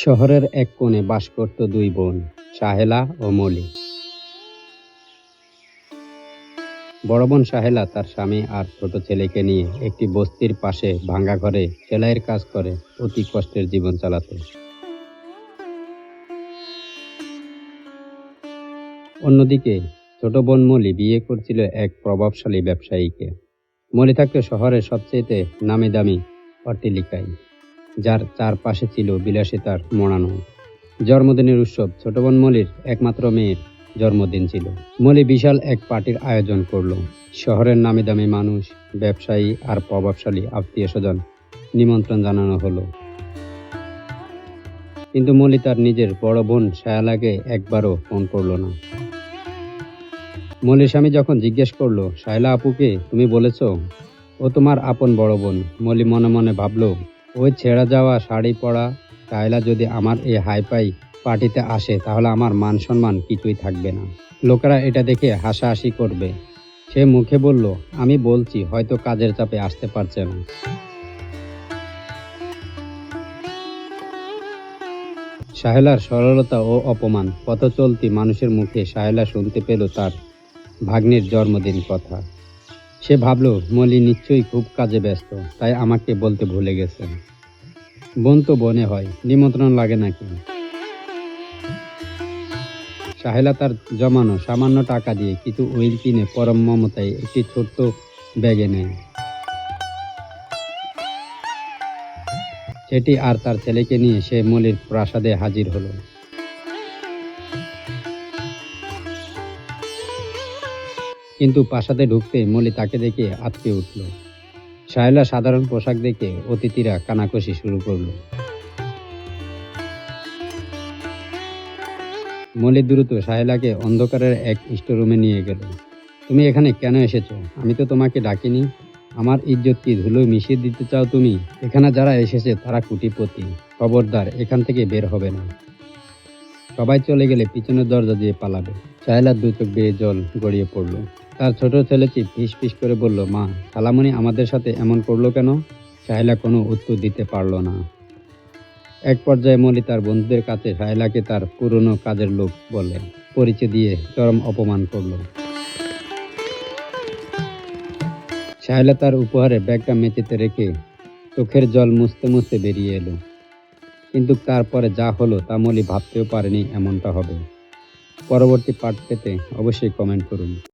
শহরের এক কোণে বাস করত দুই বোন, সাহেলা ও মলি। বড় বোন সাহেলা তার স্বামী আর ছোট ছেলেকে নিয়ে একটি বস্তির পাশে ভাঙা ঘরে সেলাইয়ের কাজ করে অতি কষ্টের জীবন চালাত। অন্যদিকে ছোট বোন মলি বিয়ে করছিল এক প্রভাবশালী ব্যবসায়ীকে। মলি থাকত শহরের সবচেয়ে নামি দামি অট্টালিকায়, যার চারপাশে ছিল বিলাসিতার মোড়ানো। জন্মদিনের উৎসব ছোট বোন মলির একমাত্র মেয়ের জন্মদিন ছিল। মলি বিশাল এক পার্টির আয়োজন করলো। শহরের নামি দামি মানুষ, ব্যবসায়ী আর প্রভাবশালী আত্মীয় স্বজন নিমন্ত্রণ জানানো হলো। কিন্তু মলি তার নিজের বড় বোন সায়ালাকে একবারও ফোন করলো না। মলির স্বামী যখন জিজ্ঞেস করলো, সায়লা আপুকে তুমি বলেছ? ও তোমার আপন বড় বোন। মলি মনে মনে ভাবলো, ওই ছেঁড়া যাওয়া শাড়ি পরা সায়লা যদি আমার এই হাইফাই পার্টিতে আসে তাহলে আমার মান সম্মান কিছুই থাকবে না। লোকেরা এটা দেখে হাসাহাসি করবে। সে মুখে বলল, আমি বলছি হয়তো কাজের চাপে আসতে পারছে না। সাহেলার সরলতা ও অপমান পথ চলতি মানুষের মুখে সাহেলা শুনতে পেল তার ভাগ্নির জন্মদিন কথা। সে ভাবল, মলি নিশ্চয়ই খুব কাজে ব্যস্ত, তাই আমাকে বলতে ভুলে গেছে। বোন তো বনে হয়, নিমন্ত্রণ লাগে নাকি? সাহেলা তার জমানো সামান্য টাকা দিয়ে কিছু উইল কিনে পরম মমতায় একটি ছোট্ট ব্যাগে নেয়। সেটি আর তার ছেলেকে নিয়ে সে মলির প্রাসাদে হাজির হলো। কিন্তু প্রাসাদে ঢুকতে মলি তাকে দেখে আঁতকে উঠল। সাহেলা সাধারণ পোশাক দেখে অতিথিরা কানাকষি শুরু করলো। মলি দ্রুত সাহেলাকে অন্ধকারের এক স্টোররুমে নিয়ে গেল। তুমি এখানে কেন এসেছো? আমি তো তোমাকে ডাকিনি। আমার ইজ্জত কি ধুলোয় মিশিয়ে দিতে চাও তুমি? এখানে যারা এসেছে তারা কোটিপতি। খবরদার, এখান থেকে বের হবে না। সবাই চলে গেলে পিছনের দরজা দিয়ে পালাবে। সাহেলার দু চোখ বেয়ে জল গড়িয়ে পড়ল। তার ছোট ছেলেটি ফিস ফিস করে বলল, মা, খালামণি আমাদের সাথে এমন করলো কেন? সাহেলা কোনো উত্তর দিতে পারল না। এক পর্যায়ে মলি তার বন্ধুদের কাছে সাহেলাকে তার পুরনো কাজের লোক বলে পরিচয় দিয়ে চরম অপমান করল। সাহেলা তার উপহারে ব্যাগটা মেঝেতে রেখে চোখের জল মুছতে মুছতে বেরিয়ে এলো। কিন্তু তারপরে যা হলো তা মলি ভাবতেও পারেনি এমনটা হবে। পরবর্তী পার্ট পেতে অবশ্যই কমেন্ট করুন।